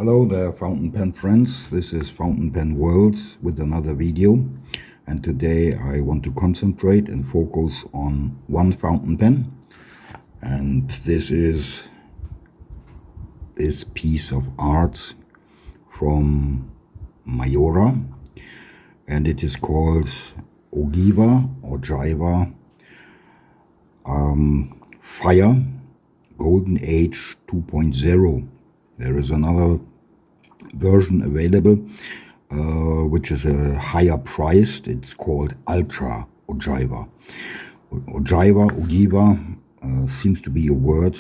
Hello there, fountain pen friends. This is Fountain Pen World with another video, and today I want to concentrate and focus on one fountain pen, and this is this piece of art from Maiora, and it is called Ogiva or Jiva Fire Golden Age 2.0. There is another version available, which is a higher priced. It's called Ultra Ogiva. Ogiva seems to be a word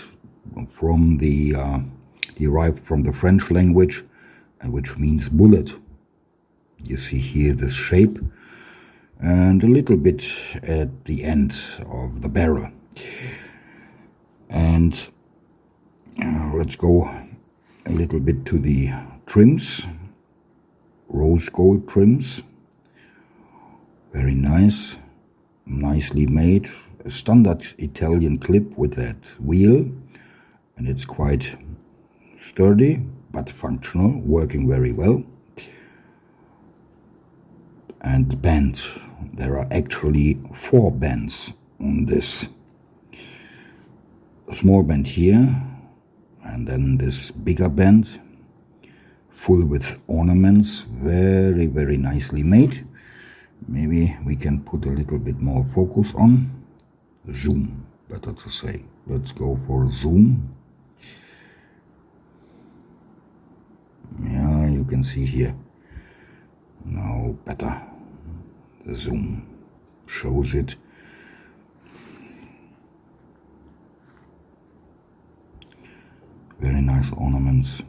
from the derived from the French language, which means bullet. You see here this shape, and a little bit at the end of the barrel. And let's go a little bit to the trims, rose gold trims, very nice, nicely made, a standard Italian clip with that wheel, and it's quite sturdy but functional, working very well. And the bend, there are actually 4 bends on this. A small bend here, and then this bigger bend, full with ornaments, very, very nicely made. Maybe we can put a little bit more focus on. Zoom, better to say. Let's go for zoom. Yeah, you can see here. Now better. The zoom shows it. Very nice ornaments.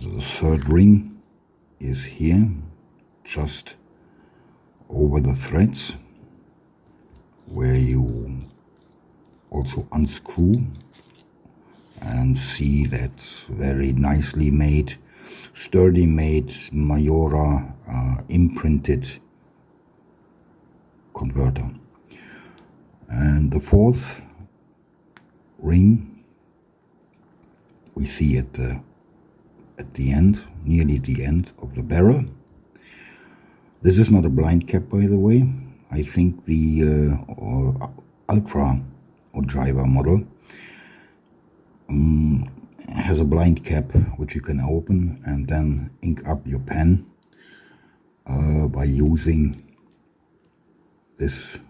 The third ring is here, just over the threads, where you also unscrew and see that very nicely made, sturdy made Maiora imprinted converter. And the fourth ring we see at the end, nearly the end of the barrel. This is not a blind cap, by the way. I think the Ultra Ogiva model has a blind cap which you can open and then ink up your pen by using this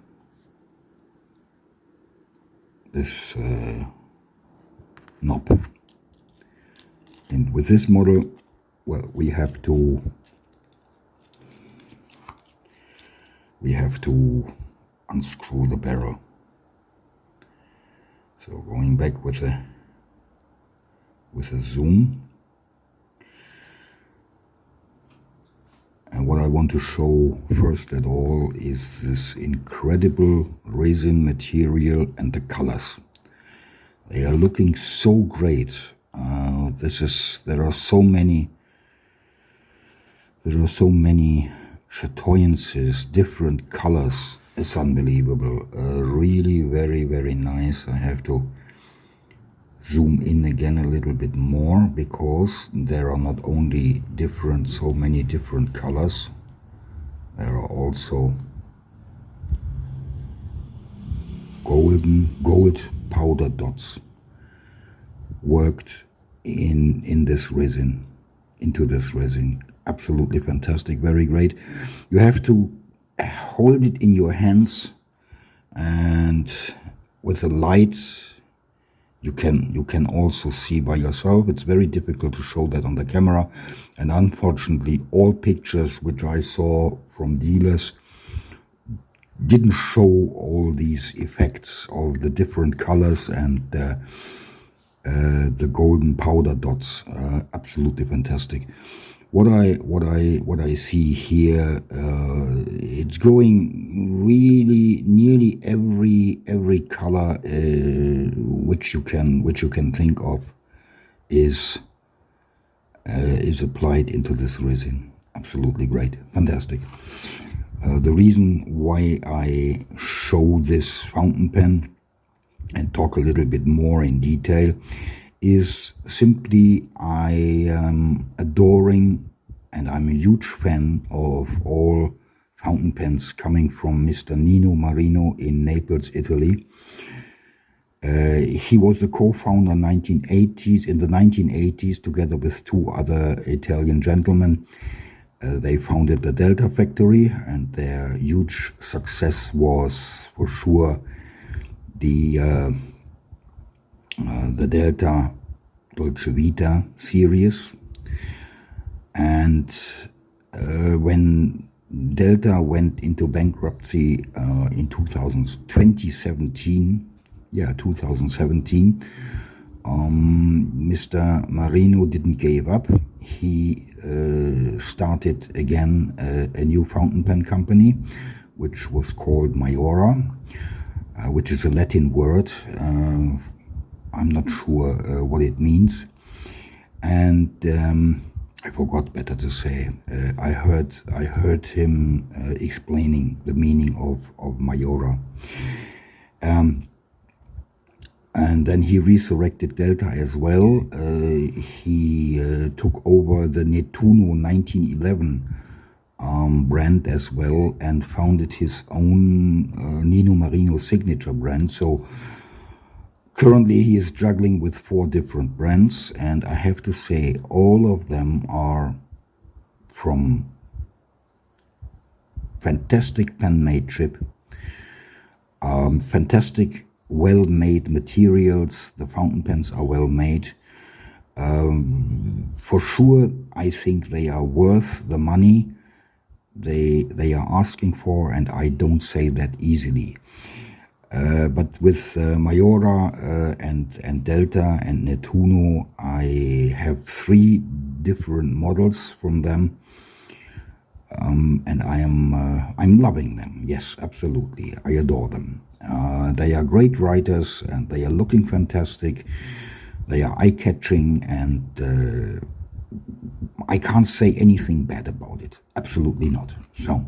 knob. And with this model, well, we have to unscrew the barrel. So going back with a zoom, and what I want to show first at all is this incredible resin material and the colors. They are looking so great. There are so many chatoyances, different colors. It's unbelievable. Really very, very nice. I have to zoom in again a little bit more, because there are not only so many different colors, there are also gold powder dots worked in this resin, into this resin. Absolutely fantastic, very great. You have to hold it in your hands, and with the light you can also see by yourself. It's very difficult to show that on the camera, and unfortunately all pictures which I saw from dealers didn't show all these effects of the different colors and the golden powder dots. Absolutely fantastic. What I see here, it's going really nearly every color which you can think of is applied into this resin. Absolutely great, fantastic. The reason why I show this fountain pen and talk a little bit more in detail is simply I am adoring and I'm a huge fan of all fountain pens coming from Mr. Nino Marino in Naples, Italy. He was the co-founder in the 1980s, together with two other Italian gentlemen. They founded the Delta Factory, and their huge success was for sure the Delta Dolce Vita series. And when Delta went into bankruptcy in 2017, Mr. Marino didn't give up. He started again a new fountain pen company, which was called Maiora, which is a Latin word. I'm not sure what it means. And I forgot better to say. I heard him explaining the meaning of Maiora. And then he resurrected Delta as well. He took over the Nettuno 1911 brand as well and founded his own Nino Marino signature brand. So currently he is juggling with 4 different brands, and I have to say all of them are from fantastic penmanship, fantastic well-made materials. The fountain pens are well-made. For sure, I think they are worth the money they are asking for, and I don't say that easily. But with Maiora and Delta and Nettuno, I have 3 different models from them, and I'm loving them. Yes, absolutely, I adore them. They are great writers, and they are looking fantastic. They are eye-catching, and I can't say anything bad about it. Absolutely not. So,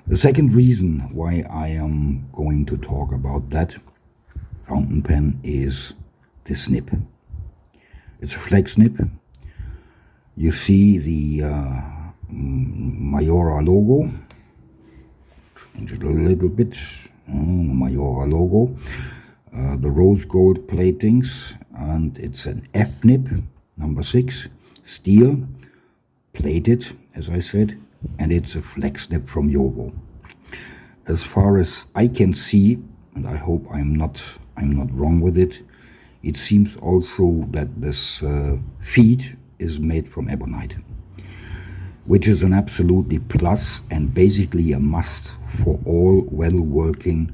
the second reason why I am going to talk about that fountain pen is this nib. It's a flex nib. You see the Maiora logo. Change it a little bit. Maiora logo. The rose gold platings, and it's an F nib, number 6, steel, plated, as I said, and it's a flex nib from JOWO. As far as I can see, and I hope I'm not wrong with it, it seems also that this feed is made from ebonite, which is an absolutely plus and basically a must for all well-working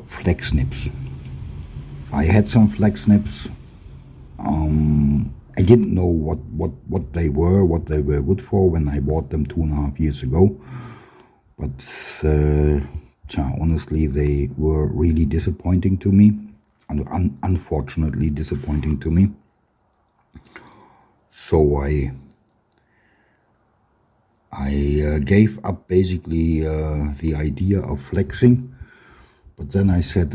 flex nibs. I had some flex nibs. I didn't know what they were good for when I bought them 2.5 years ago. But honestly, they were really disappointing to me, and unfortunately disappointing to me. So I gave up basically the idea of flexing. But then I said,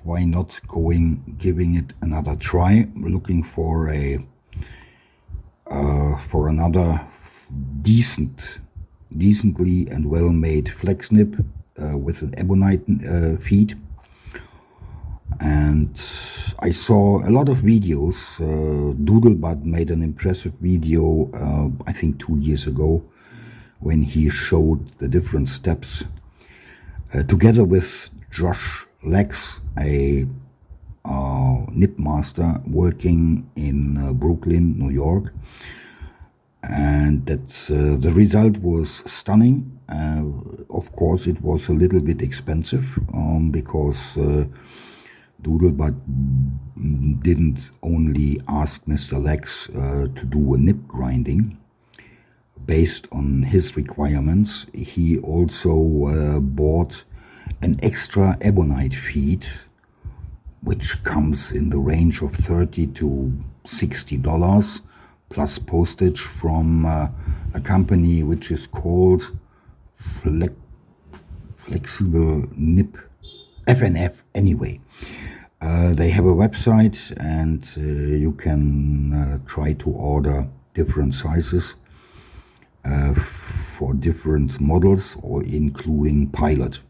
why not giving it another try, looking for another decently and well-made flex nib with an ebonite feed. And I saw a lot of videos. Doodlebud made an impressive video, I think 2 years ago, when he showed the different steps, together with Josh Lex, a nib master working in Brooklyn, New York. And that's the result was stunning. Of course, it was a little bit expensive because Doodlebud didn't only ask Mr. Lex to do a nib grinding based on his requirements. He also bought an extra ebonite feed, which comes in the range of $30 to $60 plus postage from a company which is called Flexible Nib FNF anyway. They have a website, and you can try to order different sizes for different models, or including pilot.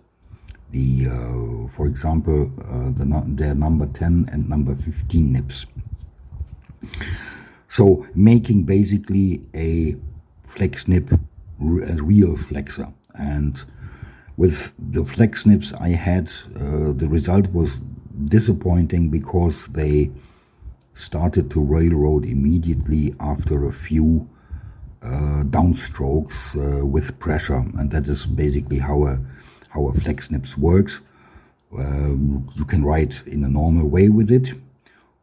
For example, their number 10 and number 15 nibs. So making basically a flex nib, a real flexor. And with the flex nibs I had, the result was disappointing, because they started to railroad immediately after a few downstrokes with pressure, and that is basically how a flex nibs works. You can write in a normal way with it,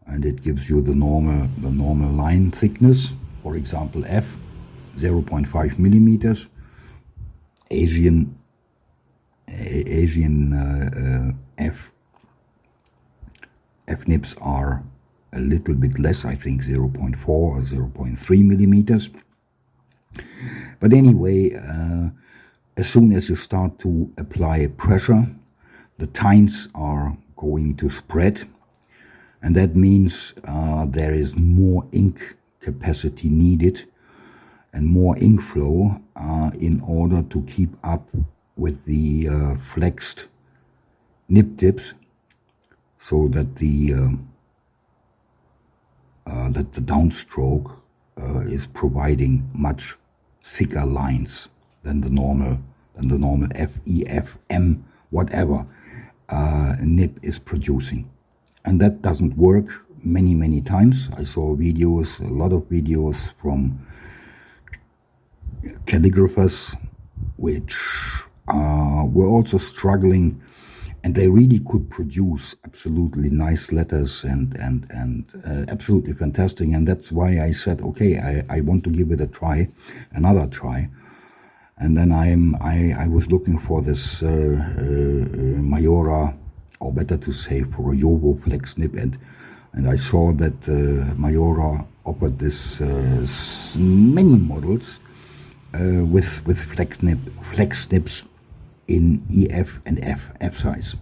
and it gives you the normal line thickness. For example, F 0.5 millimeters. Asian F nibs are a little bit less, I think 0.4 or 0.3 millimeters. But anyway, as soon as you start to apply pressure, the tines are going to spread, and that means there is more ink capacity needed and more ink flow in order to keep up with the flexed nib tips, so that the downstroke is providing much thicker lines than the normal F, E, F, M, whatever nib is producing. And that doesn't work many times. I saw videos, a lot of videos from calligraphers which were also struggling, and they really could produce absolutely nice letters and absolutely fantastic. And that's why I said, okay, I want to give it a try, another try. And then I was looking for this Maiora, or better to say for a JOWO Flex nib, and I saw that Maiora offered this many models with flex nibs in EF and F size.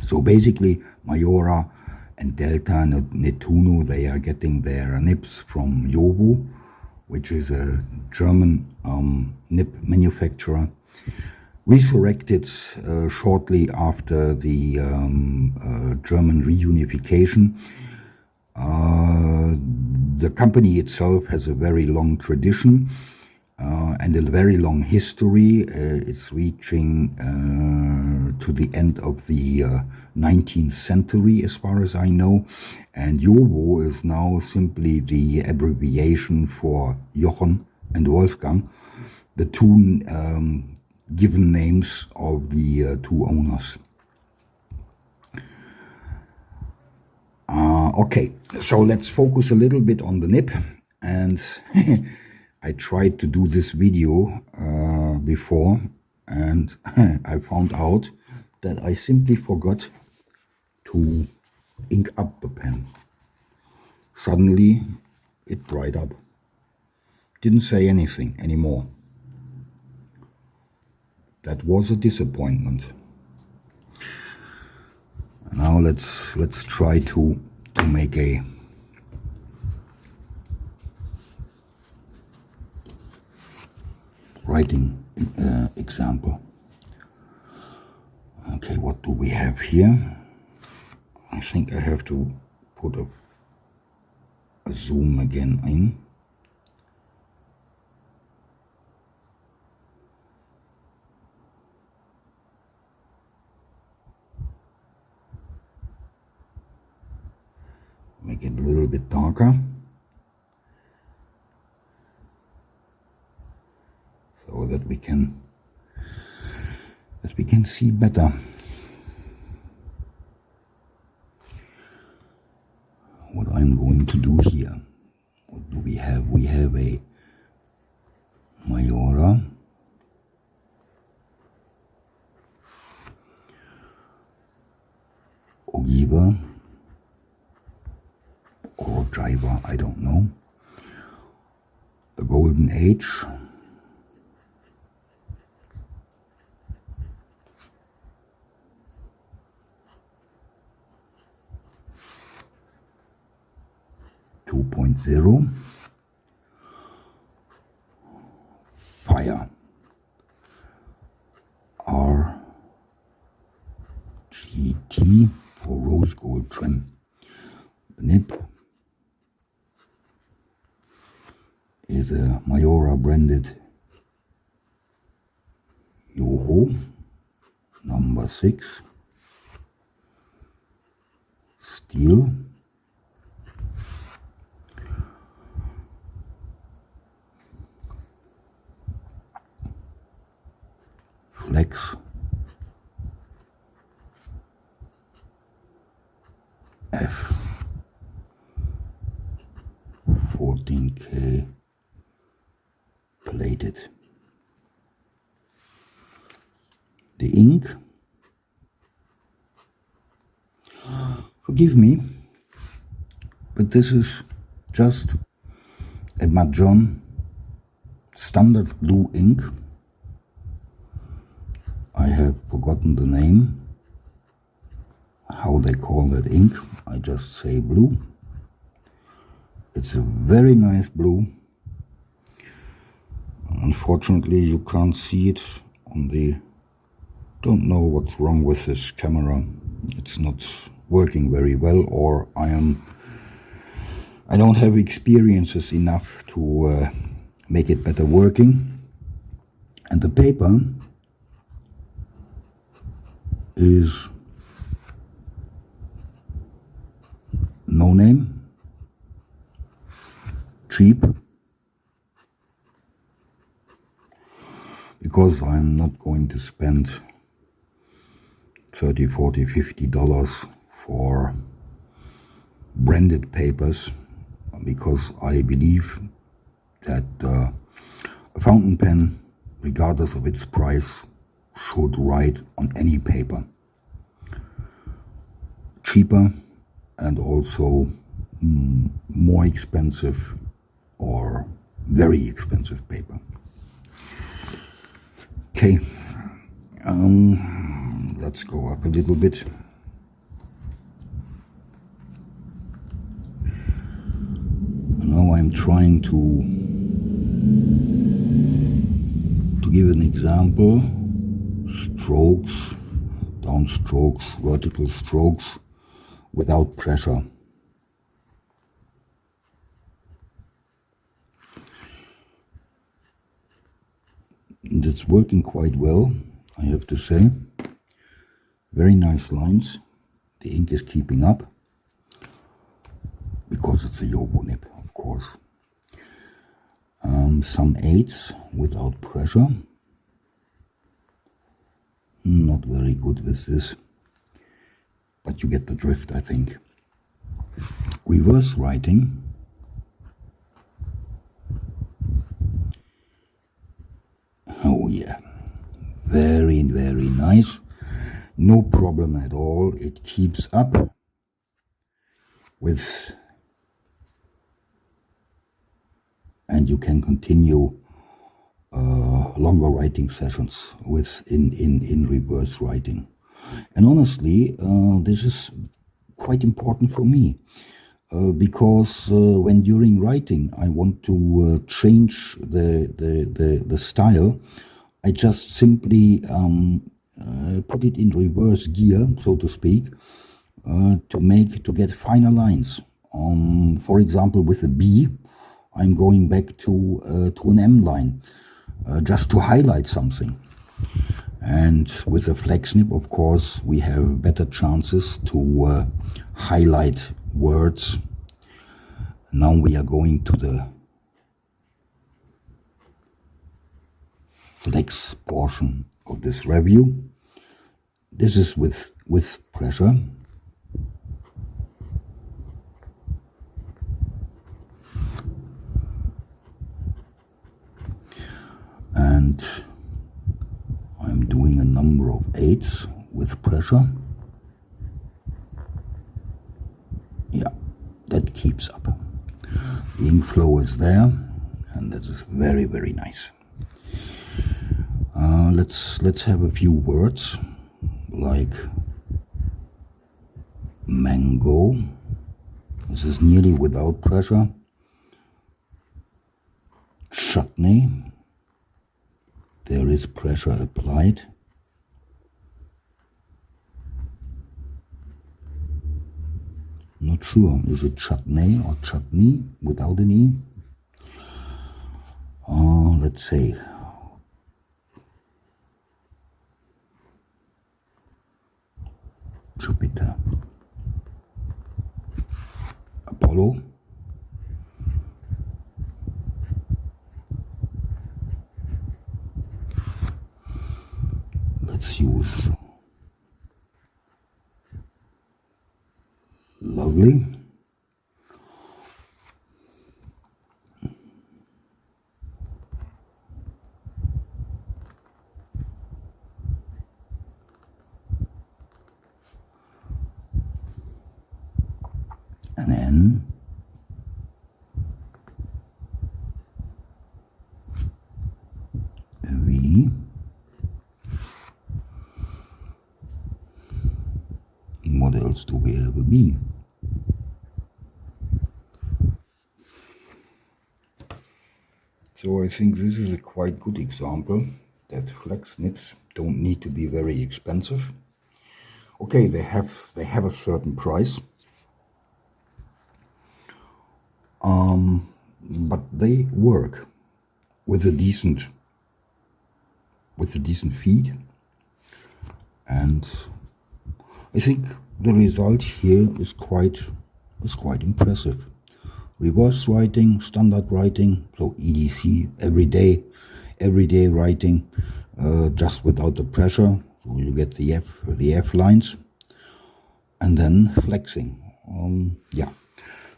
So basically, Maiora and Delta and Nettuno, they are getting their nibs from JOWO, which is a German nib manufacturer, resurrected shortly after the German reunification. The company itself has a very long tradition and a very long history. It's reaching to the end of the 19th century, as far as I know. And JOWO is now simply the abbreviation for Jochen and Wolfgang, the two given names of the two owners. Okay, so let's focus a little bit on the nib. And I tried to do this video before, and I found out that I simply forgot to ink up the pen. Suddenly it dried up. Didn't say anything anymore. That was a disappointment. Now let's try to make a writing example. Okay, what do we have here? I think I have to put a zoom again in. Make it a little bit darker, so that we can see better. What I'm going to do here. What do we have? We have a Maiora, Ogiva, or Ogiva, I don't know. The Golden Age, 2.0, fire, RGT for rose gold trim. The nib is a Maiora branded JOWO number 6 steel. Flex F 14K plated. The ink, forgive me, but this is just a Mahjong standard blue ink. I have forgotten the name, how they call that ink. I just say blue. It's a very nice blue. Unfortunately, you can't see it on the... Don't know what's wrong with this camera. It's not working very well, or I don't have experiences enough to make it better working. And the paper is no name, cheap, because I'm not going to spend $30, $40, $50 for branded papers, because I believe that a fountain pen, regardless of its price, should write on any paper. Cheaper and also more expensive or very expensive paper. Okay, let's go up a little bit. Now I'm trying to give an example. Strokes, down strokes, vertical strokes without pressure. And it's working quite well, I have to say. Very nice lines. The ink is keeping up, because it's a JOWO nib, of course. Some 8s without pressure. Not very good with this, but you get the drift, I think. Reverse writing. Oh yeah, very, very nice. No problem at all. It keeps up with, and you can continue longer writing sessions with in reverse writing. And honestly, this is quite important for me, because when during writing I want to change the style, I just simply put it in reverse gear, so to speak, to get finer lines. For example, with a B, I'm going back to an M line, just to highlight something. And with a flex nib, of course, we have better chances to highlight words. Now we are going to the flex portion of this review. This is with pressure. And I'm doing a number of 8s with pressure. Yeah, that keeps up. The ink flow is there, and this is very, very nice. Let's have a few words like mango, This is nearly without pressure. Chutney. There is pressure applied. Not sure. Is it chutney or chutney without an E? Let's say. Jupiter. Apollo. Let's use lovely. An N. A V. What else do we have? A B. So I think this is a quite good example that flex nibs don't need to be very expensive. Okay, they have a certain price, but they work with a decent feed, and I think the result here is quite impressive. Reverse writing, standard writing, so EDC, everyday writing, just without the pressure. So you get the F lines, and then flexing. Yeah,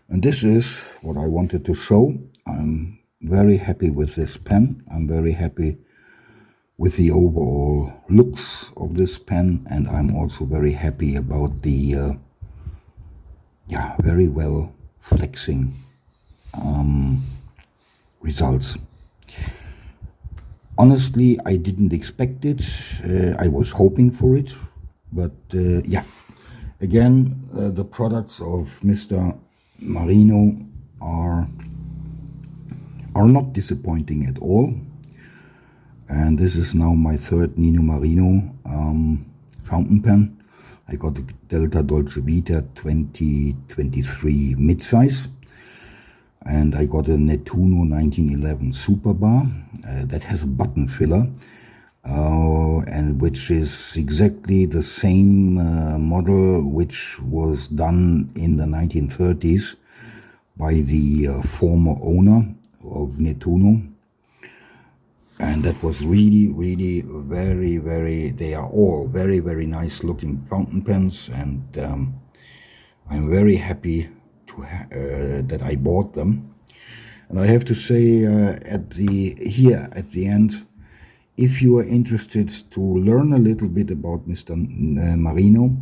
and this is what I wanted to show. I'm very happy with this pen. I'm very happy with the overall looks of this pen, and I'm also very happy about the very well flexing results. Honestly, I didn't expect it. I was hoping for it, but yeah. Again, the products of Mr. Marino are not disappointing at all. And this is now my third Nino Marino fountain pen. I got the Delta Dolce Vita 2023 midsize, and I got a Nettuno 1911 Super Bar that has a button filler, and which is exactly the same model which was done in the 1930s by the former owner of Nettuno. And that was really very, they are all very nice looking fountain pens, and I'm very happy to that I bought them. And I have to say at the end, if you are interested to learn a little bit about Mr. Marino,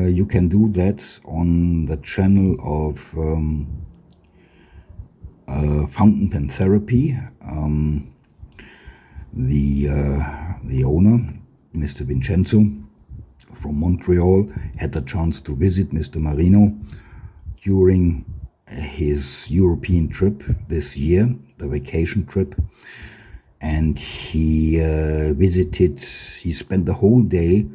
you can do that on the channel of Fountain Pen Therapy. The owner, Mr. Vincenzo from Montreal, had the chance to visit Mr. Marino during his European trip this year, the vacation trip, and he spent the whole day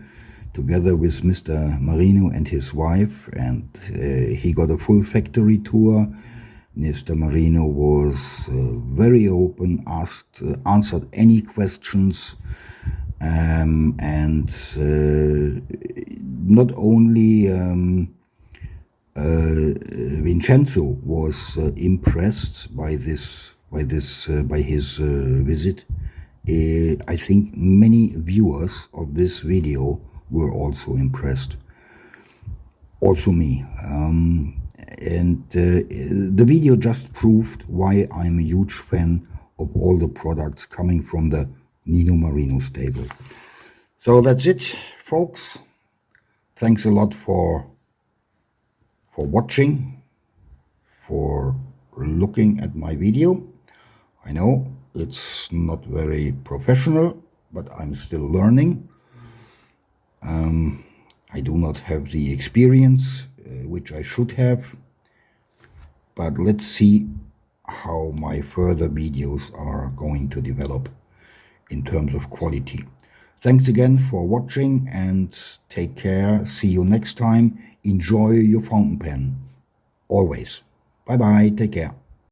together with Mr. Marino and his wife, and he got a full factory tour. Mr. Marino was very open, answered any questions, and not only Vincenzo was impressed by his visit. I think many viewers of this video were also impressed. Also me. And the video just proved why I'm a huge fan of all the products coming from the Nino Marino stable. So that's it, folks. Thanks a lot for watching, for looking at my video. I know it's not very professional, but I'm still learning. I do not have the experience which I should have. But let's see how my further videos are going to develop in terms of quality. Thanks again for watching and take care. See you next time. Enjoy your fountain pen. Always. Bye bye. Take care.